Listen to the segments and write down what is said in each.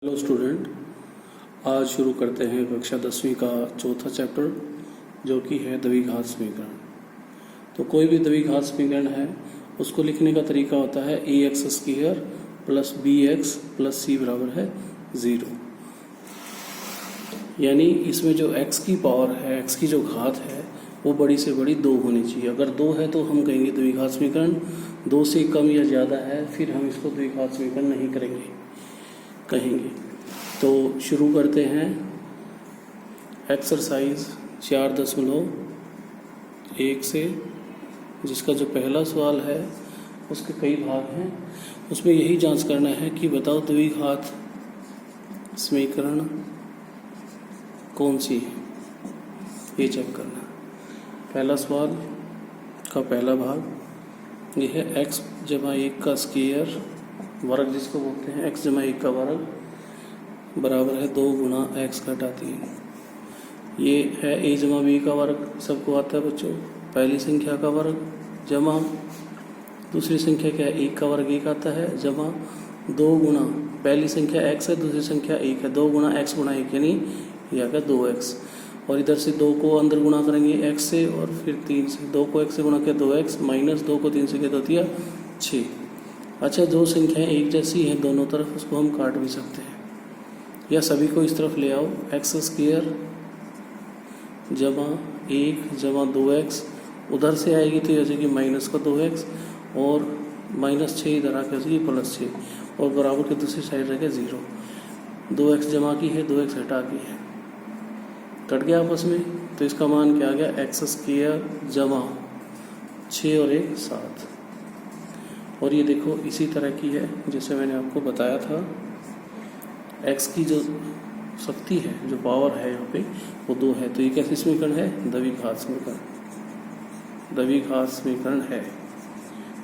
Hello student, आज शुरू करते हैं कक्षा 10वीं का चौथा चैप्टर जो कि है द्विघात समीकरण। तो कोई भी द्विघात समीकरण है उसको लिखने का तरीका होता है A X square plus B X plus C बराबर है 0। यानी इसमें जो x की पावर है, x की जो घात है वो बड़ी से बड़ी 2 होनी चाहिए। अगर 2 है तो हम कहेंगे द्विघात समीकरण, 2 से कम या ज़्यादा है फिर हम इसको द्विघात समीकरण नहीं कहेंगे। तो शुरू करते हैं एक्सरसाइज 4.1 से, जिसका जो पहला सवाल है उसके कई भाग हैं। उसमें यही जांच करना है कि बताओ द्विघात समीकरण कौन सी है, ये चेक करना। पहला सवाल का पहला भाग ये है x जमा 1 का स्क्वायर वर्ग, जिसको बोलते हैं x जमा 1 का वर्ग बराबर है 2 गुना x घटा 3। ये है a जमा b का वर्ग, सबको आता है बच्चों, पहली संख्या का वर्ग जमा दूसरी संख्या क्या है 1 का वर्ग 1 आता है, जमा 2 गुना पहली संख्या x है दूसरी संख्या 1 है, 2 गुना x गुना 1 यानी यह आ गया 2x। और इधर से 2 को अंदर गुणा करेंगे x से और फिर 3 से, 2 को x से गुणा किया 2x माइनस 2 को 3 से किया तो दिया 6। अच्छा, जो संख्याएं एक जैसी हैं दोनों तरफ उसको हम काट भी सकते हैं, या सभी को इस तरफ ले आओ। एक्स स्क्वायर जमा 1 जमा 2x, उधर से आएगी तो ये हो जाएगी माइनस का 2x और माइनस 6 इधर आके हो जाएगी प्लस 6 और बराबर के दूसरी साइड रह गया 0। 2x जमा की है 2x हटा की है, कट गया आपस में, तो इसका मान क्या आ गया एक्स स्क्वायर जमा 6 और 1 7। और ये देखो इसी तरह की है जैसे मैंने आपको बताया था, x की जो शक्ति है, जो पावर है यहाँ पे वो 2 है। तो ये कैसे समीकरण है, द्विघात समीकरण, द्विघात समीकरण है।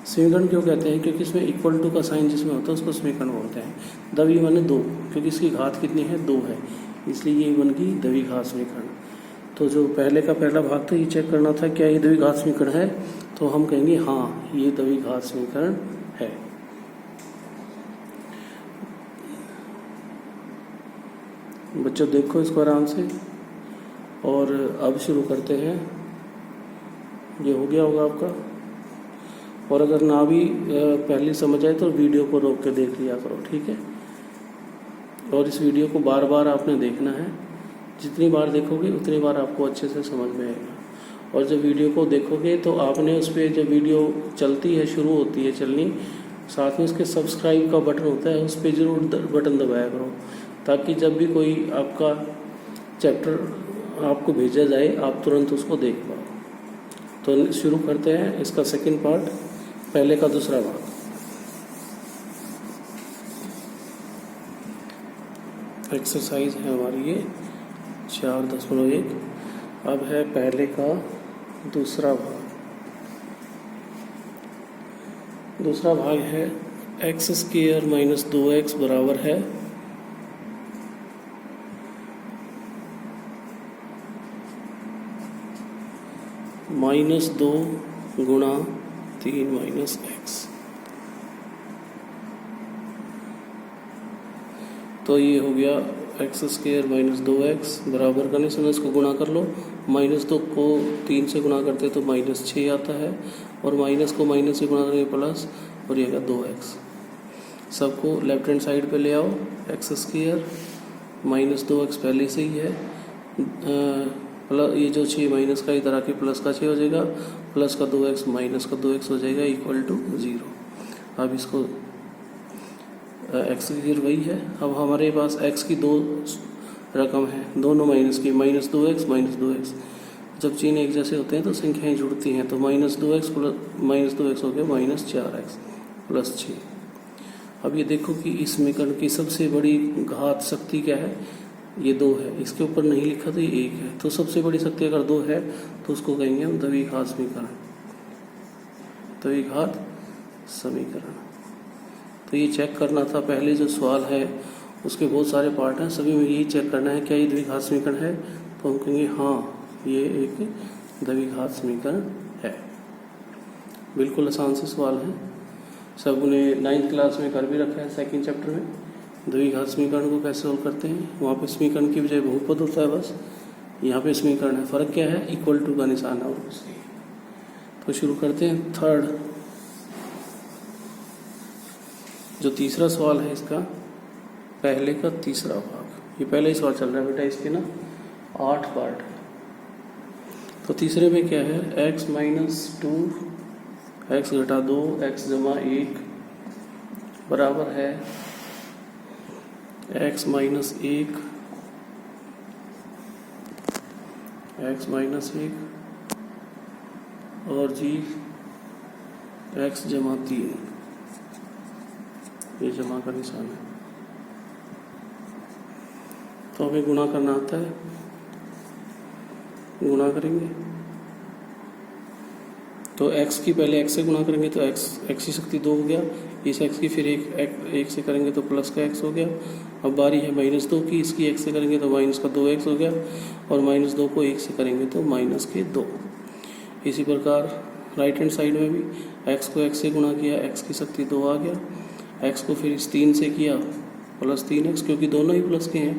समीकरण क्यों कहते हैं, क्योंकि इसमें इक्वल टू का साइन जिसमें होता है उसको समीकरण बोलते हैं। द्वि माने 2, क्योंकि इसकी घात कितनी है 2 है, इसलिए ये बन गई द्विघात समीकरण। तो जो पहले का पहला भाग था ये चेक करना था क्या ये द्विघात समीकरण है, तो हम कहेंगे हाँ ये द्विघात समीकरण है। बच्चों देखो इसको आराम से, और अब शुरू करते हैं। ये हो गया होगा आपका, और अगर ना भी पहले समझ आए तो वीडियो को रोक के देख लिया करो, ठीक है। और इस वीडियो को बार बार आपने देखना है, जितनी बार देखोगे उतनी बार आपको अच्छे से समझ में आएगा। और जब वीडियो को देखोगे तो आपने उस पर जब वीडियो चलती है, शुरू होती है चलनी, साथ में उसके सब्सक्राइब का बटन होता है, उस पर ज़रूर बटन दबाया करो, ताकि जब भी कोई आपका चैप्टर आपको भेजा जाए आप तुरंत उसको देख पाओ। तो शुरू करते हैं इसका सेकंड पार्ट, पहले का दूसरा भाग। एक्सरसाइज है हमारी ये 4.1। अब है पहले का दूसरा भाग। दूसरा भाग है एक्स स्क्वायर माइनस 2x बराबर है माइनस 2 गुणा 3 माइनस x। तो ये हो गया एक्स स्क्वायर माइनस 2x बराबर करने से इसको गुणा कर लो, माइनस 2 को 3 से गुणा करते तो माइनस 6 आता है, और माइनस को माइनस से गुणा करेंगे प्लस, और ये 2x। सबको लेफ्ट हैंड साइड पे ले आओ। एक्स स्क्वायर माइनस 2x पहले से ही है, प्लस ये जो 6 माइनस का इधर आके प्लस का 6 हो जाएगा, प्लस का 2x माइनस का 2x हो जाएगा इक्वल टू 0। अब इसको एक्स की वही है। अब हमारे पास x की 2 रकम है, दोनों माइनस की, माइनस 2x माइनस 2x। जब चिन्ह एक जैसे होते हैं तो संख्याएं जुड़ती हैं, तो minus 2x plus minus 2x हो गया माइनस 4x प्लस 6। अब ये देखो कि इस समीकरण की सबसे बड़ी घात शक्ति क्या है, ये 2 है, इसके ऊपर नहीं लिखा तो ये 1 है। तो सबसे बड़ी शक्ति अगर 2 है तो उसको कहेंगे हम द्विघात समीकरण, द्विघात समीकरण। तो ये चेक करना था, पहले जो सवाल है उसके बहुत सारे पार्ट हैं, सभी में यही चेक करना है क्या ये द्विघात समीकरण है, तो हम कहेंगे हाँ ये एक द्विघात समीकरण है। बिल्कुल आसान से सवाल है, सब ने 9th क्लास में कर भी रखा है सेकंड चैप्टर में। द्विघात समीकरण को कैसे सोल्व करते हैं। वहाँ पे समीकरण की बजाय बहुपद होता है बस, यहाँ पे समीकरण है। फ़र्क क्या है, इक्वल टू का निशान है और कुछ नहीं। तो शुरू करते हैं थर्ड। जो तीसरा सवाल है इसका पहले का तीसरा भाग, ये पहले ही सवाल चल रहा है बेटा, इसके ना 8 पार्ट है। तो तीसरे में क्या है, x - 2 x घटा 2 x जमा 1 बराबर है x - 1 x - 1 और जी x जमा 3, ये जमा का निशान है। तो हमें गुणा करना आता है, गुणा करेंगे तो x की पहले x से गुणा करेंगे तो x की शक्ति 2 हो गया, इस x की फिर एक से करेंगे तो प्लस का x हो गया। अब बारी है -2 की, इसकी x से करेंगे तो माइनस का 2x हो गया, और -2 को 1 से करेंगे तो -2। इसी प्रकार राइट हैंड साइड में भी x को x से गुणा किया, x की शक्ति 2 आ गया, x को फिर इस 3 से किया +3x, क्योंकि दोनों ही प्लस के हैं।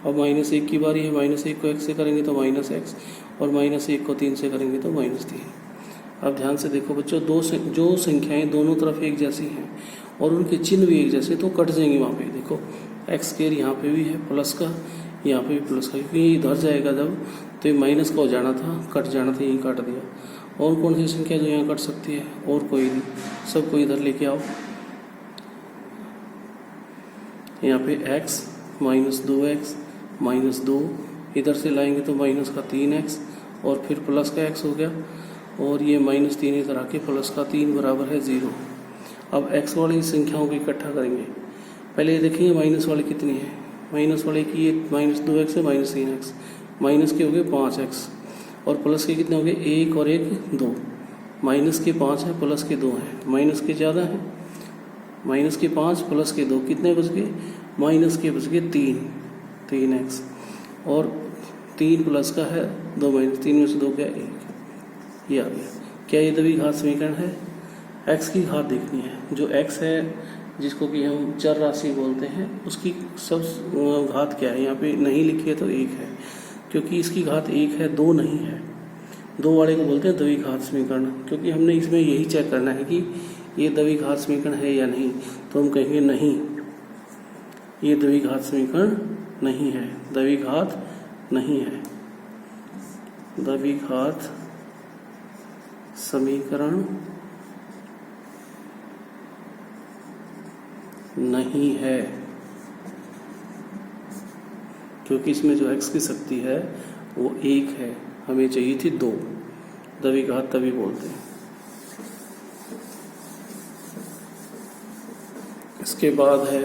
अब -1 की बारी है, -1 को x से करेंगे तो -x, और -1 को 3 से करेंगे तो -3। अब ध्यान से देखो बच्चों, जो संख्याएं दोनों तरफ एक जैसी हैं और उनके चिन्ह भी एक जैसे, तो कट जाएंगे वहाँ पे। देखो x² यहाँ पे भी है प्लस का, यहाँ पे भी प्लस का, क्योंकि ये इधर जाएगा जब तो ये माइनस का हो जाना था, कट जाना था, यहीं काट दिया। और कौन सी संख्या जो यहाँ कट सकती है, और कोई नहीं, सबको इधर लेके आओ। यहाँ पे x -2x -2 इधर से लाएंगे तो -3x और फिर प्लस का x हो गया, और ये -3 इधर आके प्लस का 3 बराबर है 0। अब x वाली संख्याओं को इकट्ठा करेंगे। पहले ये देखेंगे माइनस वाली कितनी है, माइनस वाले की ये -2x है -3x, माइनस के हो गए 5x, और प्लस के कितने हो गए 1 और 1 2। माइनस के 5 है, प्लस के 2 हैं, माइनस के ज़्यादा है, माइनस के 5 प्लस के 2 कितने बच गए, माइनस के बच गए 3x, और 3 प्लस का है 2 -3 में से 2 क्या 1, ये आ गया। क्या ये द्विघात समीकरण है। x की घात देखनी है, जो x है जिसको कि हम चर राशि बोलते हैं, उसकी सब घात क्या है, यहाँ पे नहीं लिखी है तो 1 है, क्योंकि इसकी घात 1 है, 2 नहीं है। 2 वाले को बोलते हैं द्विघात समीकरण, क्योंकि हमने इसमें यही चेक करना है कि ये द्विघात समीकरण है या नहीं। तो हम कहेंगे नहीं, ये द्विघात समीकरण नहीं है, द्विघात नहीं है, द्विघात समीकरण नहीं है, क्योंकि इसमें जो x की शक्ति है वो 1 है, हमें चाहिए थी 2। द्विघात तभी बोलते हैं। इसके बाद है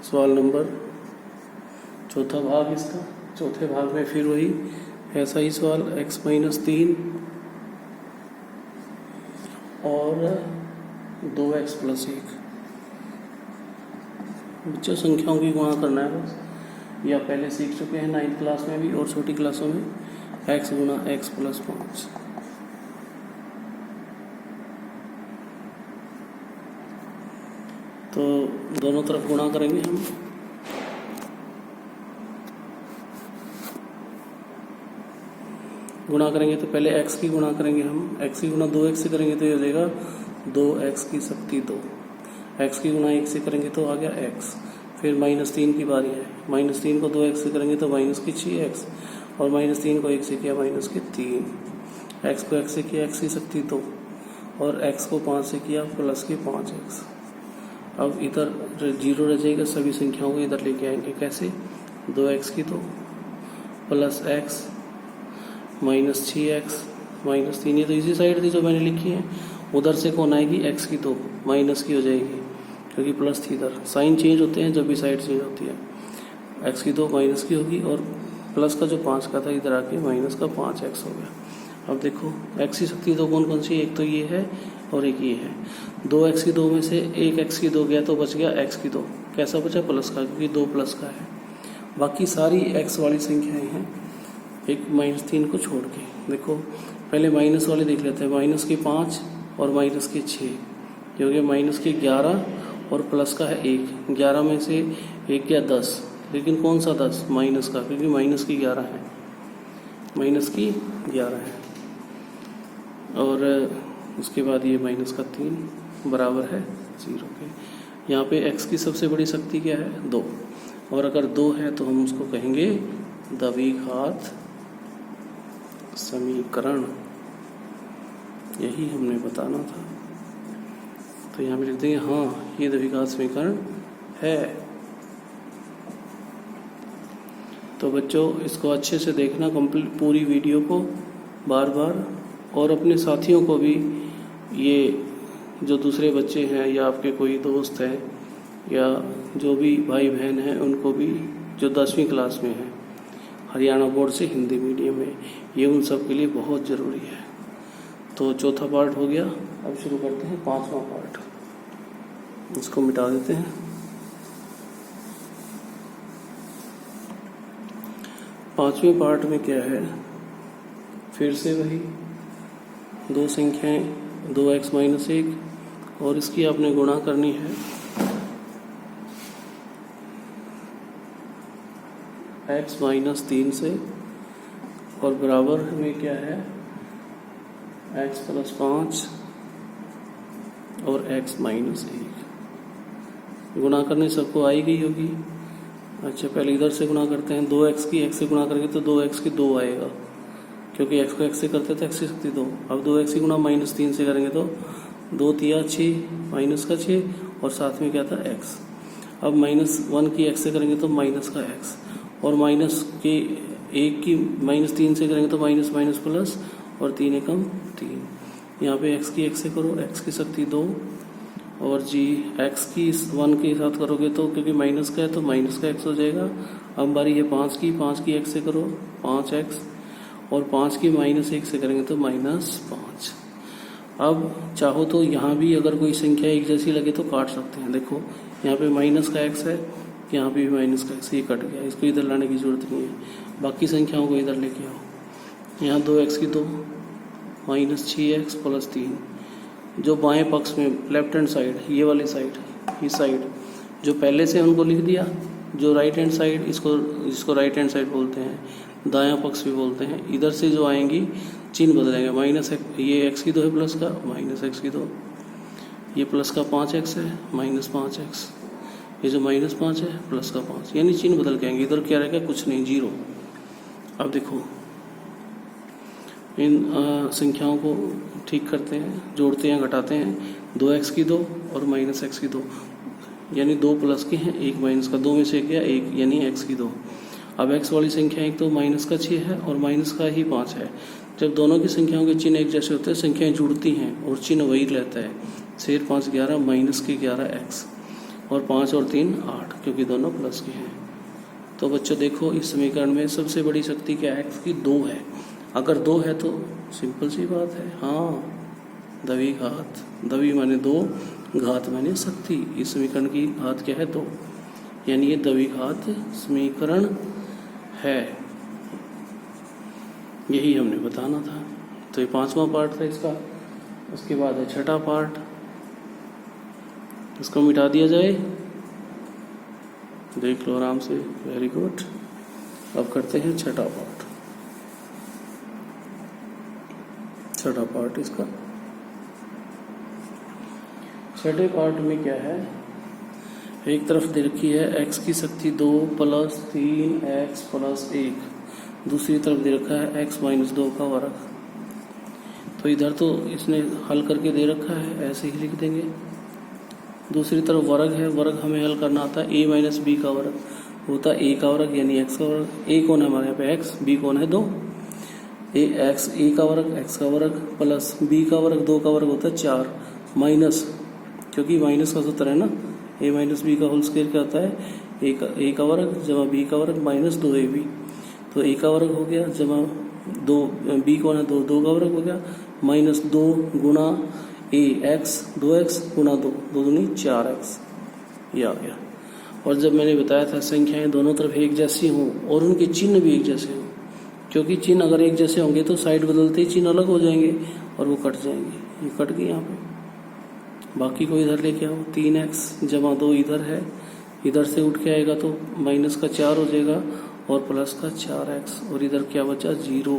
सवाल नंबर चौथा भाग इसका। चौथे भाग में फिर वही ऐसा ही सवाल, x - 3 और 2x + 1। बच्चों संख्याओं की गुणा करना है बस, या पहले सीख चुके हैं 9th क्लास में भी और छोटी क्लासों में, x × x + 5। तो दोनों तरफ गुणा करेंगे हम। गुणा करेंगे तो पहले x की गुणा करेंगे हम, x की गुणा 2x से करेंगे तो ये हो जाएगा 2x की शक्ति 2, x की गुणा 1 से करेंगे तो आ गया x। फिर -3 की बारी है, -3 को 2x से करेंगे तो -6x, और -3 को 1 से किया -3, x को x से किया x की शक्ति 2, और x को 5 से किया +5x। अब इधर 0 रह जाएगा, सभी संख्याओं को इधर लेके आएंगे। कैसे, 2x की 2 +x -6x -3, ये तो इसी साइड थी जो मैंने लिखी है। उधर से कौन आएगी, x की 2 माइनस की हो जाएगी, क्योंकि प्लस थी इधर। साइन चेंज होते हैं जब भी साइड चेंज होती है। x की 2 माइनस की होगी, और प्लस का जो 5 का था इधर आके माइनस का 5x हो गया। अब देखो x की शक्ति 2 कौन कौन सी, एक तो ये है और एक ये है। 2x की 2 में से एक x की 2 गया तो बच गया x की 2, कैसा बचा, प्लस का, क्योंकि 2 प्लस का है। बाकी सारी x वाली संख्याएं हैं, एक -3 को छोड़ के। देखो पहले माइनस वाले देख लेते हैं, -5 और -6, ये हो गया -11 और प्लस का है 1। 11 में से 1 गया 10, लेकिन कौन सा 10? माइनस का, क्योंकि माइनस की 11 है, माइनस की 11 है। और उसके बाद ये माइनस का 3 बराबर है 0 के। यहाँ पे x की सबसे बड़ी शक्ति क्या है? 2, और अगर 2 है तो हम उसको कहेंगे द्विघात समीकरण। यही हमने बताना था। तो यहाँ पे लिख देंगे हाँ ये द्विघात समीकरण है। तो बच्चों इसको अच्छे से देखना, कंप्लीट पूरी वीडियो को बार बार, और अपने साथियों को भी, ये जो दूसरे बच्चे हैं या आपके कोई दोस्त हैं या जो भी भाई बहन हैं उनको भी, जो 10वीं क्लास में हैं हरियाणा बोर्ड से हिंदी मीडियम में, ये उन सब के लिए बहुत ज़रूरी है। तो चौथा पार्ट हो गया, अब शुरू करते हैं 5वां पार्ट। इसको मिटा देते हैं। 5वें पार्ट में क्या है? फिर से वही 2 संख्याएं, 2x - 1, और इसकी आपने गुणा करनी है x - 3 से, और बराबर में क्या है? x + 5 और x - 1। गुणा करने सबको आई गई होगी। अच्छा पहले इधर से गुणा करते हैं। 2x की x से गुणा करेंगे तो 2x की 2 आएगा, क्योंकि x को x से करते थे, x की शक्ति 2। अब 2x की गुणा -3 से करेंगे तो 2 तिया 6, माइनस का 6, और साथ में क्या था? x। अब -1 की x से करेंगे तो माइनस का x, और माइनस के 1 की -3 से करेंगे तो माइनस माइनस प्लस, और 3 एकम 3। यहाँ पे x की x से करो, x की शक्ति 2, और जी x की 1 के साथ करोगे तो क्योंकि माइनस का है तो माइनस का x हो जाएगा। अब बारी है 5 की x से करो 5x, और 5 की -1 से करेंगे तो -5। अब चाहो तो यहाँ भी अगर कोई संख्या एक जैसी लगे तो काट सकते हैं। देखो यहाँ पे माइनस का x है, यहाँ पे भी माइनस का x, ये कट गया, इसको इधर लाने की जरूरत नहीं है। बाकी संख्याओं को इधर लेके आओ। यहाँ 2x की 2, -6x + 3। जो बाएं पक्ष में लेफ्ट हैंड साइड, ये वाली साइड, ये साइड जो पहले से उनको लिख दिया, जो राइट हैंड साइड, इसको राइट हैंड साइड बोलते हैं, दायां पक्ष भी बोलते हैं। इधर से जो आएंगी चिन्ह बदल जाएंगे। माइनस ये x की 2 है प्लस का, -x की 2, ये प्लस का 5x है, -5x, ये जो -5 है प्लस का 5, यानी चिन्ह बदल के आएंगे। इधर क्या रहेगा? कुछ नहीं, 0। अब देखो इन संख्याओं को ठीक करते हैं, जोड़ते हैं, घटाते हैं। 2x की 2 और -x की 2, यानी 2 प्लस के हैं, 1 माइनस का। 2 में से गया 1, यानी x की 2। अब x वाली संख्या एक तो माइनस का 6 है और माइनस का ही 5 है। जब दोनों की संख्याओं के चिन्ह एक जैसे होते हैं, संख्याएं जुड़ती हैं और चिन्ह वही रहता है। 6 × 5 = 11, माइनस के 11x, और 5 और 3 8, क्योंकि दोनों प्लस के हैं। तो बच्चों देखो इस समीकरण में सबसे बड़ी शक्ति क्या है? x की 2 है। अगर 2 है तो सिंपल सी बात है, हाँ द्विघात, द्वि माने 2, घात माने शक्ति। इस समीकरण की घात क्या है? 2, यानी ये द्विघात समीकरण है। यही हमने बताना था। तो ये 5वां पार्ट था इसका। उसके बाद है 6ठा पार्ट, इसको मिटा दिया जाए। देख लो आराम से, वेरी गुड। अब करते हैं 6ठा पार्ट। 6ठा पार्ट इसका। 6ठे पार्ट में क्या है? एक तरफ दे रखी है x की शक्ति 2 + 3x + 1, दूसरी तरफ दे रखा है x - 2 का वर्ग। तो इधर तो इसने हल करके दे रखा है, ऐसे ही लिख देंगे। दूसरी तरफ वर्ग है, वर्ग हमें हल करना आता है। a - b का वर्ग होता है a का वर्ग, यानी x का वर्ग। a कौन है हमारे यहाँ पे? x, b कौन है? 2। a का वर्ग, x का वर्ग, प्लस b का वर्ग, 2 का वर्ग होता है 4, माइनस, क्योंकि माइनस का सूत्र है ना, a - b का होल स्क्वायर क्या होता है? a का वर्ग जमा b का वर्ग माइनस 2ab। तो a का वर्ग हो गया जमा 2, b कौन है? 2 का वर्ग हो गया, माइनस 2 गुणा x, 2x गुणा 2, 2 दूनी 4x, ये आ गया। और जब मैंने बताया था संख्याएं दोनों तरफ एक जैसी हों और उनके चिन्ह भी एक जैसे हों, क्योंकि चिन्ह अगर एक जैसे होंगे तो साइड बदलते ही चिन्ह अलग हो जाएंगे और वो कट जाएंगे। ये कट गए यहाँ पे, बाकी को इधर लेके आओ। 3x जमा 2 इधर है, इधर से उठ के आएगा तो माइनस का 4 हो जाएगा और प्लस का 4x, और इधर क्या बचा 0।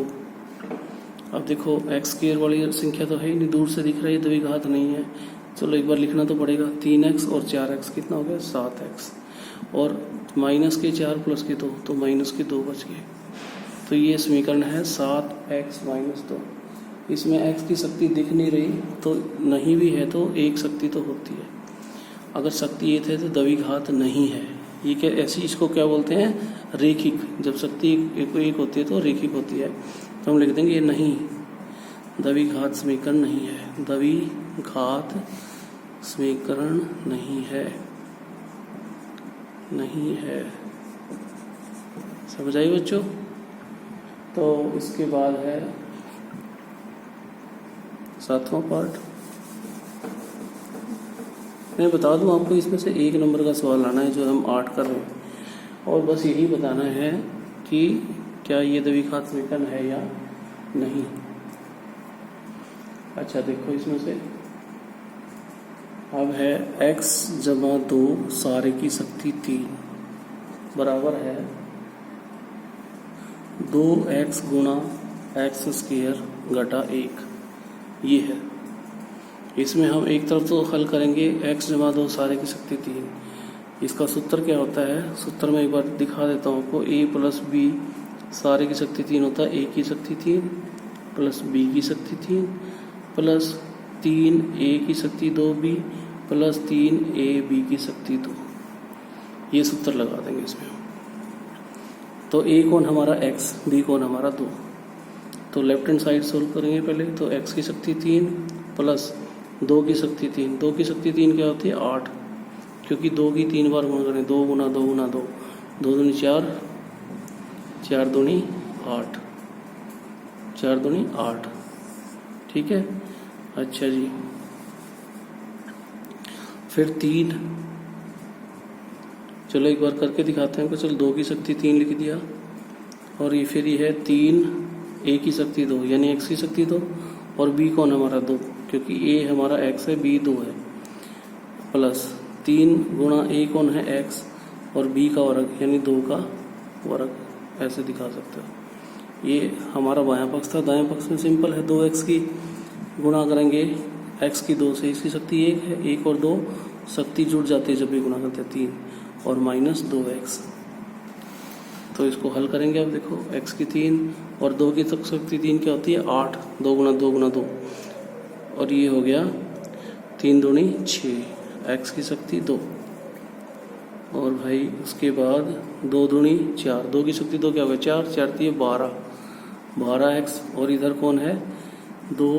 अब देखो x स्क्वायर वाली संख्या तो है ही नहीं, दूर से दिख रही है, द्विघात नहीं है। चलो एक बार लिखना तो पड़ेगा। 3x और 4x कितना हो गया 7x, और माइनस के 4 प्लस के 2 तो माइनस के 2 बच गए। तो ये समीकरण है 7x माइनस 2। इसमें x की शक्ति दिख नहीं रही तो नहीं भी है तो एक शक्ति तो होती है। अगर शक्ति ये थे तो द्विघात नहीं है। ये क्या ऐसी, इसको क्या बोलते हैं रेखिक। जब शक्ति एक होती है तो रेखिक होती है। तो हम लिख देंगे ये नहीं, द्विघात समीकरण नहीं है, द्विघात समीकरण नहीं है, नहीं है। समझ आई बच्चों? तो इसके बाद है 7वां पार्ट। मैं बता दूं आपको, इसमें से 1 नंबर का सवाल आना है जो हम 8 कर रहे हैं, और बस यही बताना है कि क्या ये द्विघात समीकरण है या नहीं। अच्छा देखो, इसमें से अब है x जमा 2 सारे की शक्ति 3 बराबर है 2x गुणा x स्क्वायर घटा 1। ये है। इसमें हम एक तरफ तो हल करेंगे x जमा 2 सारे की शक्ति 3। इसका सूत्र क्या होता है, सूत्र में एक बार दिखा देता हूँ आपको। a प्लस बी सारे की शक्ति 3 होता है, a की शक्ति 3 प्लस b की शक्ति 3 प्लस 3a की शक्ति 2b प्लस 3ab की शक्ति 2। ये सूत्र लगा देंगे इसमें। तो a कौन हमारा x, b कौन हमारा 2। तो लेफ्ट हैंड साइड सोल्व करेंगे पहले। तो x की शक्ति 3 प्लस 2 की शक्ति 3। 2 की शक्ति 3 क्या होती है 8, क्योंकि 2 की 3 बार गुणा करें, 2 गुना 2 गुना 2, 2 दूनी 4, 4 दूनी 8, 4 दूनी 8। ठीक है। अच्छा जी, फिर 3, चलो एक बार करके दिखाते हैं। चलो 2 की शक्ति 3 लिख दिया, और ये फिर ये है 3 a की शक्ति 2 यानी x की शक्ति 2, और b कौन हमारा 2, क्योंकि a हमारा x है, b 2 है, प्लस 3 गुणा a कौन है x और b का वर्ग यानी 2 का वर्ग, ऐसे दिखा सकते हो। ये हमारा बायां पक्ष था। दाएं पक्ष में सिंपल है, 2x की गुणा करेंगे x की 2 से, इसकी शक्ति 1 है, 1 और 2 शक्ति जुड़ जाती है जब भी गुणा करते हैं 3, और माइनस 2x। तो इसको हल करेंगे। अब देखो x की 3 और 2 की शक्ति 3 क्या होती है 8, 2 गुणा 2 गुणा 2, और ये हो गया 3 दूनी 6, x की शक्ति 2, और भाई उसके बाद 2 दूनी 4, 2 की शक्ति 2 क्या हो गया 4, 4 थी 12, 12x, और इधर कौन है 2,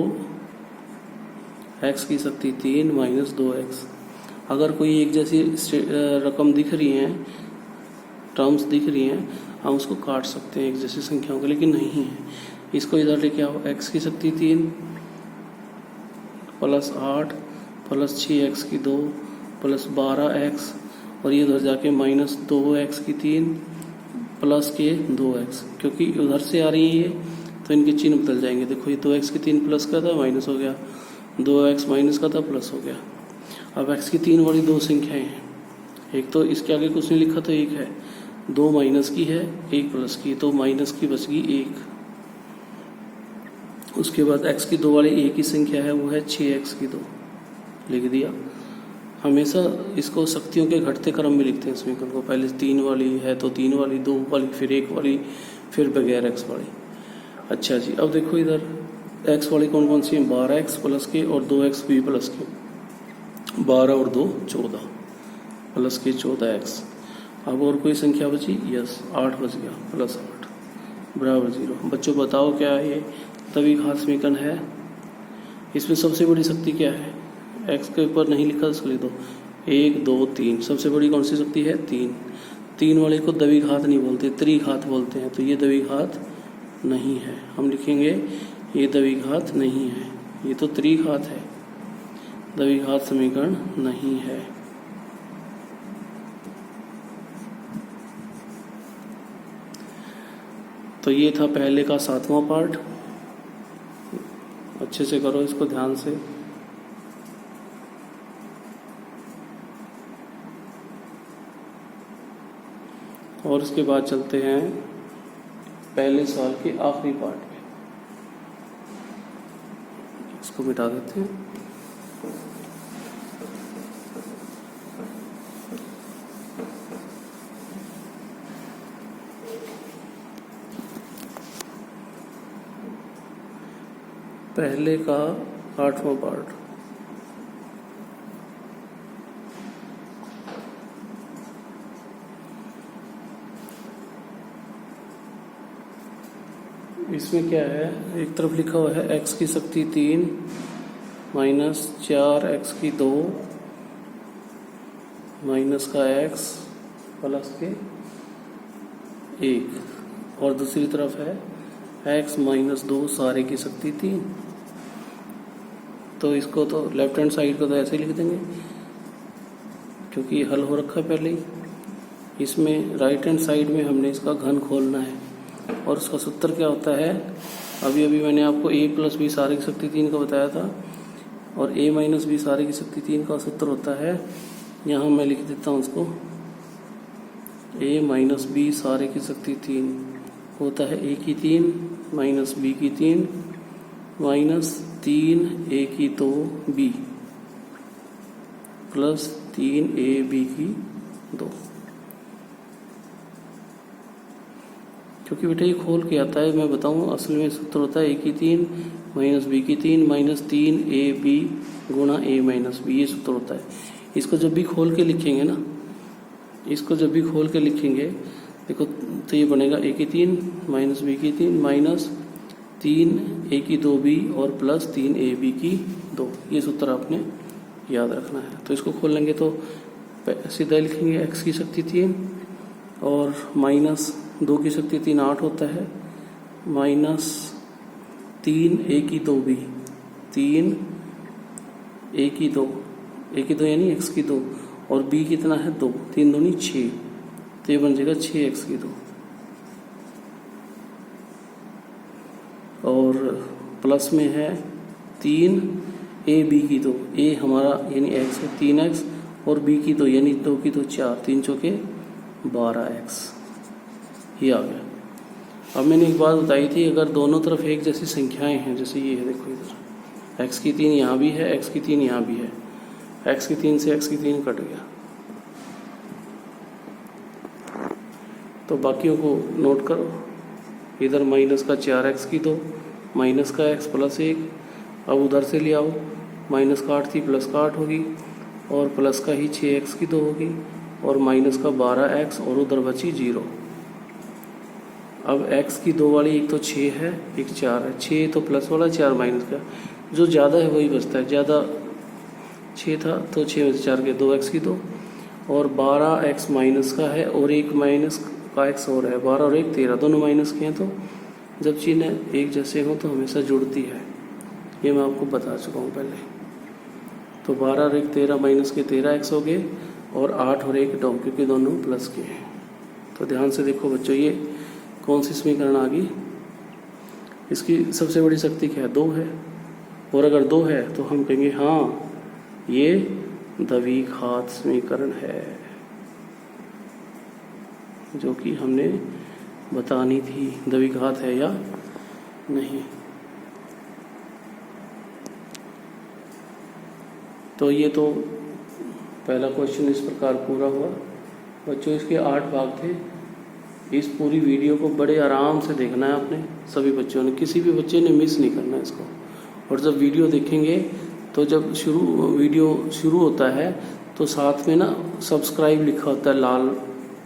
x की शक्ति 3 माइनस 2x। अगर कोई एक जैसी रकम दिख रही है, टर्म्स दिख रही हैं, हम उसको काट सकते हैं एक जैसी संख्याओं को, लेकिन नहीं है। इसको इधर लेके आओ, x की शक्ति 3 प्लस 8 प्लस 6x की 2 प्लस 12x, और ये उधर जाके माइनस 2x की 3 प्लस के 2x, क्योंकि उधर से आ रही है ये तो इनके चिन्ह बदल जाएंगे। देखो ये 2x की 3 प्लस का था माइनस हो गया, 2x माइनस का था प्लस हो गया। अब x की 3 वाली 2 संख्याएं हैं, एक तो इसके आगे कुछ नहीं लिखा तो 1 है, 2 माइनस की है 1 प्लस की, तो माइनस की बच गई 1। उसके बाद x की 2 वाली एक ही संख्या है, वो है 6x की 2, लिख दिया। हमेशा इसको शक्तियों के घटते क्रम में लिखते हैं समीकरण को। पहले 3 वाली है तो 3 वाली, 2 वाली, फिर 1 वाली, फिर बगैर x वाली। अच्छा जी, अब देखो इधर x वाली कौन कौन सी है, 12x प्लस के और 2x भी प्लस के, 12 और 2 14 प्लस के 14x। अब और कोई संख्या बची, यस 8 बच गया, प्लस 8 बराबर 0। बच्चों बताओ क्या है ये द्विघात समीकरण है। इसमें सबसे बड़ी शक्ति क्या है, x के ऊपर नहीं लिखा इसको लिख दो, 1 2 3। सबसे बड़ी कौन सी शक्ति है 3। 3 वाले को द्विघात नहीं बोलते, त्रिघात बोलते हैं, तो ये द्विघात नहीं है। हम लिखेंगे ये द्विघात नहीं है, ये तो त्रिघात है, द्विघात समीकरण नहीं है। तो ये था पहले का 7वां पार्ट। अच्छे से करो इसको ध्यान से। और उसके बाद चलते हैं पहले सवाल के आखिरी पार्ट में। इसको मिटा देते हैं। पहले का 8वां पार्ट। इसमें क्या है, एक तरफ लिखा हुआ है x की शक्ति 3 माइनस 4x की 2 माइनस का x प्लस के 1, और दूसरी तरफ है x माइनस 2 सारे की शक्ति 3। तो इसको तो लेफ्ट हैंड साइड को तो ऐसे ही लिख देंगे क्योंकि हल हो रखा है पहले ही। इसमें राइट हैंड साइड में हमने इसका घन खोलना है और उसका सूत्र क्या होता है, अभी अभी मैंने आपको a प्लस बी सारे की शक्ति 3 का बताया था, और a माइनस बी सारे की शक्ति 3 का सूत्र होता है, यहाँ मैं लिख देता हूँ उसको, a माइनस बी सारे की शक्ति 3 होता है a की 3 माइनस b की 3 माइनस 3a की 2b प्लस 3ab की 2। क्योंकि बेटा ये खोल के आता है, मैं बताऊँ असल में सूत्र होता है a की 3 माइनस b की 3 माइनस 3ab गुणा a माइनस b, ये सूत्र होता है। इसको जब भी खोल के लिखेंगे ना, इसको जब भी खोल के लिखेंगे देखो तो ये बनेगा a की 3 माइनस b की 3 माइनस 3a की 2b और प्लस 3ab की 2, ये सूत्र आपने याद रखना है। तो इसको खोल लेंगे तो सीधा लिखेंगे x की शक्ति 3 और माइनस 2 की शक्ति 3 8 होता है, माइनस 3a की 2b 3a की 2 a की 2 यानी x की 2 और b कितना है 2, 3 दूनी 6, तो ये बन जाएगा 6x की 2 और प्लस में है 3ab की 2, a हमारा यानी x है 3x और b की 2 यानी 2 की 2 4, 3 चौके 12x, ये आ गया। अब मैंने एक बात बताई थी, अगर दोनों तरफ एक जैसी संख्याएं हैं, जैसे ये है देखो इधर x की 3 यहाँ भी है, x की 3 यहाँ भी है, x की 3 से x की 3 कट गया, तो बाकियों को नोट करो। इधर माइनस का 4x की 2 माइनस का x प्लस 1, अब उधर से ले आओ, माइनस का 8 थी प्लस का 8 होगी और प्लस का ही 6x की 2 होगी और माइनस का 12x और उधर बची 0। अब x की 2 वाली एक तो 6 है एक 4 है, 6 तो प्लस वाला 4 माइनस का, जो ज़्यादा है वही बचता है, ज़्यादा 6 था तो 6 में से 4 के 2x की 2 और 12x माइनस का है और एक माइनस का x और है, 12 और 1 13, दोनों माइनस के हैं, तो जब चिन्ह एक जैसे हों तो हमेशा जुड़ती है, ये मैं आपको बता चुका हूँ पहले। तो 12 और 1 13 माइनस के 13x हो गए और 8 और 1 9 क्योंकि दोनों प्लस के हैं। तो ध्यान से देखो बच्चों, ये कौन सी समीकरण आ गई, इसकी सबसे बड़ी शक्ति क्या है 2 है, और अगर 2 है तो हम कहेंगे हाँ ये द्विघात समीकरण है, जो कि हमने बतानी थी द्विघात है या नहीं। तो ये तो पहला क्वेश्चन इस प्रकार पूरा हुआ बच्चों। इसके 8 भाग थे। इस पूरी वीडियो को बड़े आराम से देखना है आपने सभी बच्चों ने, किसी भी बच्चे ने मिस नहीं करना है इसको। और जब वीडियो देखेंगे तो जब वीडियो शुरू होता है तो साथ में ना सब्सक्राइब लिखा होता है लाल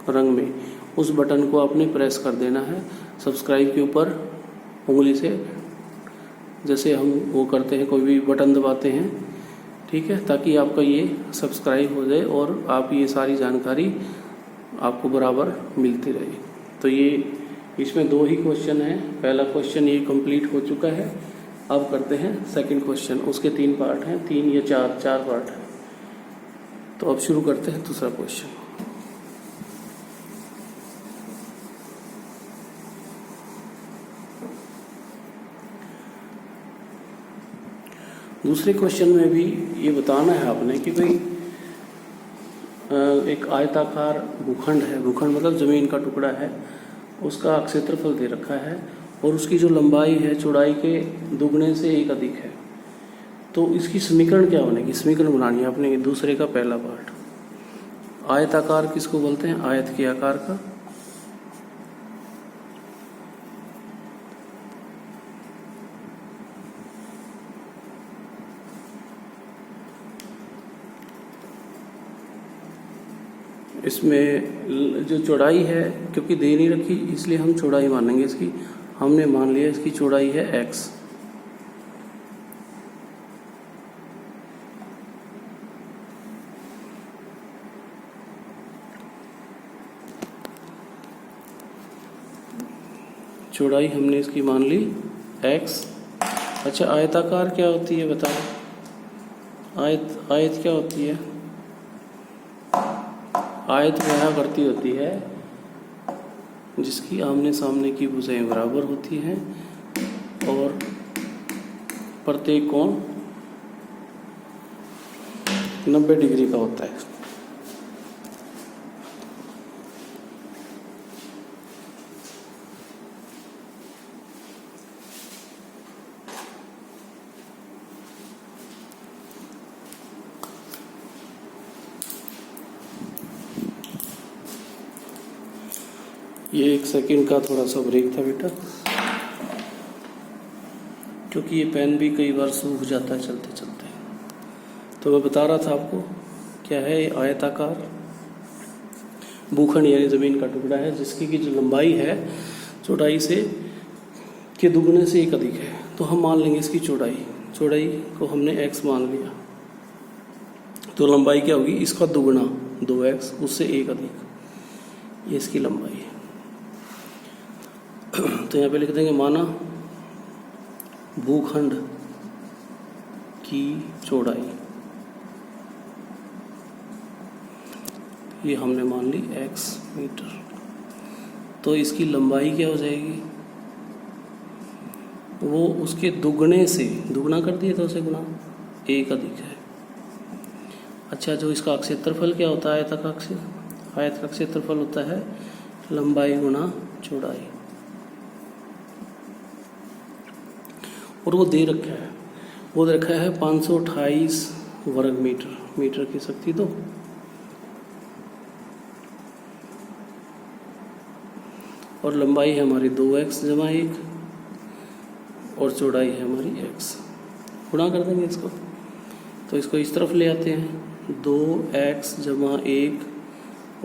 रंग में, उस बटन को आपने प्रेस कर देना है सब्सक्राइब के ऊपर उंगली से, जैसे हम वो करते हैं कोई भी बटन दबाते हैं, ठीक है, ताकि आपका ये सब्सक्राइब हो जाए और आप ये सारी जानकारी आपको बराबर मिलती रहे। तो ये इसमें 2 ही क्वेश्चन हैं, पहला क्वेश्चन ये कंप्लीट हो चुका है। अब करते हैं सेकंड क्वेश्चन, उसके 3 पार्ट हैं, 3 या 4 पार्ट हैं। तो अब शुरू करते हैं दूसरा क्वेश्चन। दूसरे क्वेश्चन में भी ये बताना है आपने कि भाई एक आयताकार भूखंड है, भूखंड मतलब ज़मीन का टुकड़ा है, उसका क्षेत्रफल दे रखा है और उसकी जो लंबाई है चौड़ाई के दुगने से एक अधिक है, तो इसकी समीकरण क्या बनेगी? समीकरण बनानी है अपने दूसरे का पहला पार्ट। आयताकार किसको बोलते हैं? आयत के आकार का। इसमें जो चौड़ाई है, क्योंकि दे नहीं रखी इसलिए हम चौड़ाई मानेंगे इसकी। हमने मान लिया इसकी चौड़ाई है x। चौड़ाई हमने इसकी मान ली x। अच्छा, आयताकार क्या होती है बताओ? आयत क्या होती है? आयत वह आकृति होती है जिसकी आमने सामने की भुजाएं बराबर होती हैं और प्रत्येक कोण 90 डिग्री का होता है। ये 1 सेकंड का थोड़ा सा ब्रेक था बेटा, क्योंकि ये पेन भी कई बार सूख जाता है चलते चलते। तो मैं बता रहा था आपको क्या है, ये आयताकार भूखंड यानी ज़मीन का टुकड़ा है जिसकी की जो लंबाई है चौड़ाई से के दुगने से एक अधिक है। तो हम मान लेंगे इसकी चौड़ाई को हमने x मान लिया, तो लंबाई क्या होगी? इसका दुगना 2x, उससे एक अधिक, ये इसकी लंबाई है। तो यहाँ पे लिख देंगे माना भूखंड की चौड़ाई, ये हमने मान ली x मीटर। तो इसकी लंबाई क्या हो जाएगी? वो उसके दुगने से, दुगना कर दिए तो उसे गुना एक अधिक है। अच्छा, जो इसका क्षेत्रफल क्या होता है? आयत का क्षेत्रफल होता है लंबाई गुना चौड़ाई, और वो दे रखा है, 528 वर्ग मीटर। मीटर की शक्ति 2। और लंबाई है हमारी 2x जमा 1 और चौड़ाई है हमारी x। गुणा कर देंगे इसको, तो इसको इस तरफ ले आते हैं, 2x जमा 1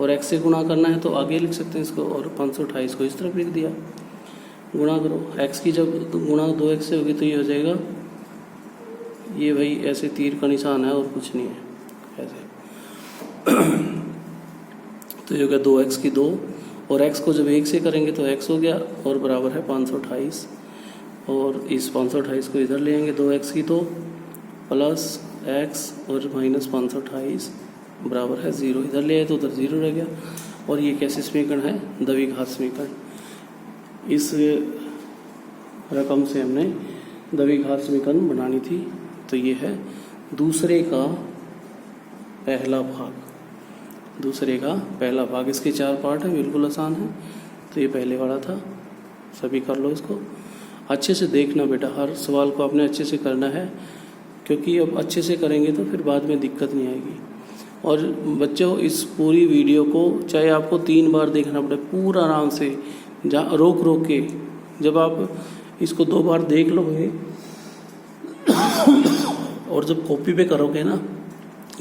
और x से गुणा करना है तो आगे लिख सकते हैं इसको, और 528 को इस तरफ लिख दिया। गुणा करो, x की जब गुणा 2x से होगी तो ये हो जाएगा, ये भाई ऐसे तीर का निशान है और कुछ नहीं है ऐसे। तो ये हो गया 2x की 2, और x को जब 1 से करेंगे तो x हो गया और बराबर है 528, और इस 528 को इधर ले आएंगे, 2x की 2 प्लस x और माइनस 528 बराबर है 0। इधर ले आए तो उधर 0 रह गया। और ये कैसे समीकरण है? द्विघात समीकरण। इस रकम से हमने द्विघात समीकरण बनानी थी। तो ये है दूसरे का पहला भाग। इसके 4 पार्ट हैं, बिल्कुल आसान है। तो ये पहले वाला था, सभी कर लो इसको। अच्छे से देखना बेटा, हर सवाल को आपने अच्छे से करना है, क्योंकि अब अच्छे से करेंगे तो फिर बाद में दिक्कत नहीं आएगी। और बच्चों, इस पूरी वीडियो को चाहे आपको 3 बार देखना पड़े, पूरा आराम से रोक के, जब आप इसको 2 बार देख लोगे और जब कॉपी पे करोगे ना,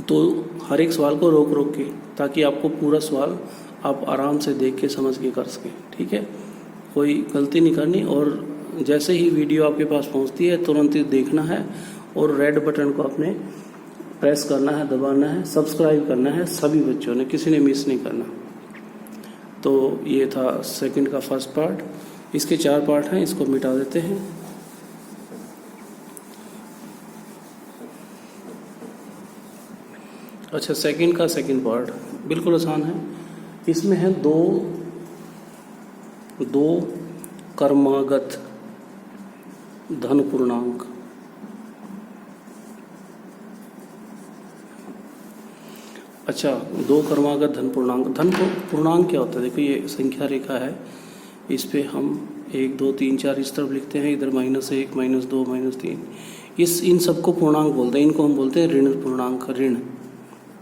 तो हर एक सवाल को रोक के, ताकि आपको पूरा सवाल आप आराम से देख के समझ के कर सकें। ठीक है, कोई गलती नहीं करनी। और जैसे ही वीडियो आपके पास पहुंचती है तुरंत ही देखना है, और रेड बटन को आपने प्रेस करना है, दबाना है, सब्सक्राइब करना है। सभी बच्चों ने, किसी ने मिस नहीं करना। तो ये था सेकंड का फर्स्ट पार्ट। इसके 4 पार्ट हैं, इसको मिटा देते हैं। अच्छा, सेकंड का सेकंड पार्ट बिल्कुल आसान है। इसमें है दो कर्मागत धन पूर्णांक। अच्छा, दो क्रमागत धन पूर्णांक क्या होता है? देखो ये संख्या रेखा है, इस पे हम 1 2 3 4 इस तरफ लिखते हैं, इधर -1 -2 -3, इन सबको पूर्णांक बोलते हैं। इनको हम बोलते हैं ऋण पूर्णांक, ऋण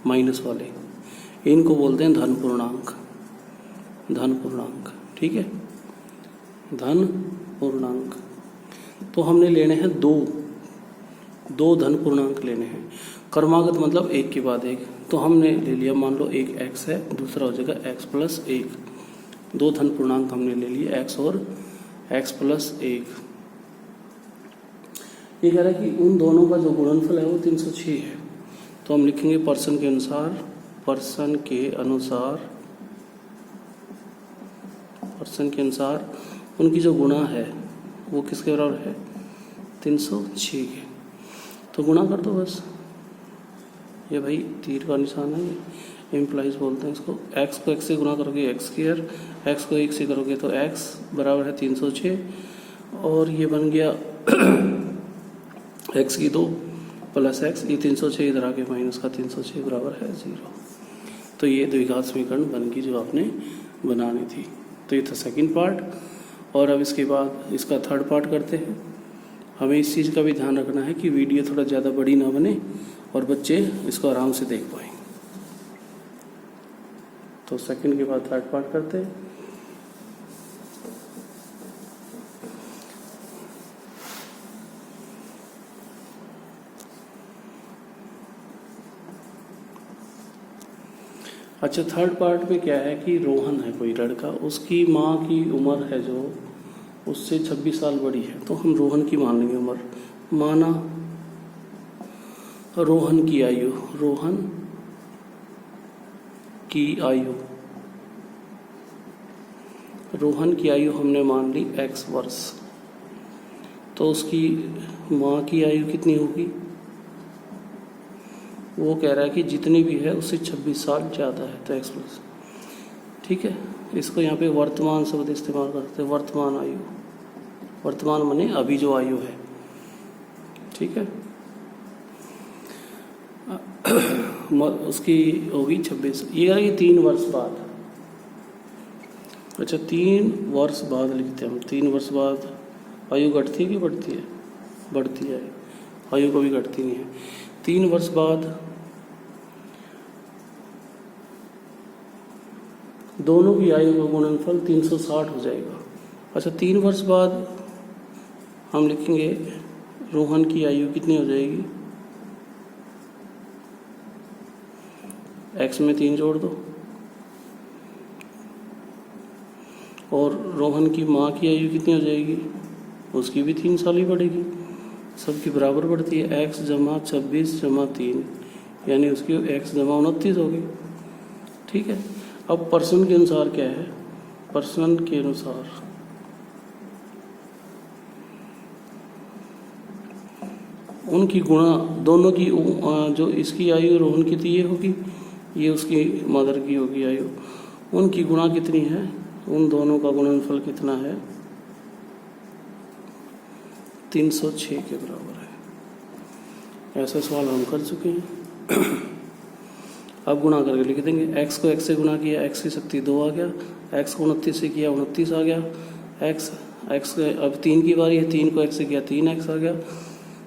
माइनस वाले, इनको बोलते हैं धन पूर्णांक, ठीक है, धन पूर्णांक। तो हमने लेने हैं दो धन पूर्णांक लेने हैं। क्रमागत मतलब एक के बाद एक, तो हमने ले लिया, मान लो एक x है, दूसरा हो जाएगा x + 1। दो धन पूर्णांक हमने ले लिए, x और x + 1। ये कह रहा है कि उन दोनों का जो गुणनफल है वो 306 है। तो हम लिखेंगे पर्सन के अनुसार उनकी जो गुणा है वो किसके बराबर है? 306 के। तो गुणा कर दो बस, ये भाई तीर का निशान है, ये इम्प्लाइज बोलते हैं इसको। x को x से गुणा करोगे x², x को 1 से करोगे तो x बराबर है 306, और ये बन गया x² + x, ये 306 इधर आके माइनस का 306 बराबर है 0। तो ये द्विघात समीकरण बन गई जो आपने बनानी थी। तो ये था सेकंड पार्ट, और अब इसके बाद इसका थर्ड पार्ट करते हैं। हमें इस चीज़ का भी ध्यान रखना है कि वीडियो थोड़ा ज़्यादा बड़ी ना बने और बच्चे इसको आराम से देख पाएँ। तो सेकंड के बाद थर्ड पार्ट करते हैं। अच्छा, थर्ड पार्ट में क्या है कि रोहन है कोई लड़का, उसकी माँ की उम्र है जो उससे 26 साल बड़ी है, तो हम रोहन की मान लेंगे उम्र। माना रोहन की आयु हमने मान ली x वर्ष। तो उसकी माँ की आयु कितनी होगी? वो कह रहा है कि जितनी भी है उससे 26 साल ज़्यादा है, तो x प्लस, ठीक है। इसको यहाँ पे वर्तमान शब्द इस्तेमाल करते हैं, वर्तमान आयु, वर्तमान माने अभी जो आयु है, ठीक है। उसकी होगी 26, ये है कि 3 वर्ष बाद। अच्छा, 3 वर्ष बाद लिखते हैं हम। 3 वर्ष बाद आयु घटती है कि बढ़ती है? बढ़ती है, आयु कभी घटती नहीं है। 3 वर्ष बाद दोनों की आयु का गुणनफल 360 हो जाएगा। अच्छा, 3 वर्ष बाद हम लिखेंगे रोहन की आयु कितनी हो जाएगी? x में 3 जोड़ दो, और रोहन की माँ की आयु कितनी हो जाएगी? उसकी भी 3 साल ही बढ़ेगी, सबकी बराबर बढ़ती है। x = 26 + 3, यानी उसकी x = 29 होगी, ठीक है। अब पर्सन के अनुसार क्या है? पर्सन के अनुसार उनकी गुणा, दोनों की जो इसकी आयु रोहन की थी ये होगी, ये उसकी मदर की होगी आयु, उनकी गुणा कितनी है? उन दोनों का गुणनफल कितना है? 306 के बराबर है। ऐसा सवाल हम कर चुके हैं। अब गुणा करके लिख देंगे। x को x से गुणा किया, x की शक्ति 2 आ गया, x को 29 से किया 29 आ गया, x अब 3 की बारी है, 3 को x से किया 3x आ गया,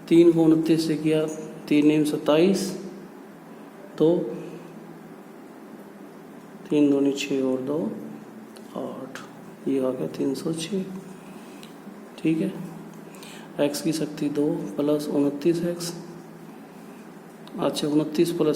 3 को 29 से किया 3 × 27, तो 3 दूनी 6 और 2 8, ये आ गया 306, ठीक है। x की शक्ति 2 + 29x, अच्छा 29 +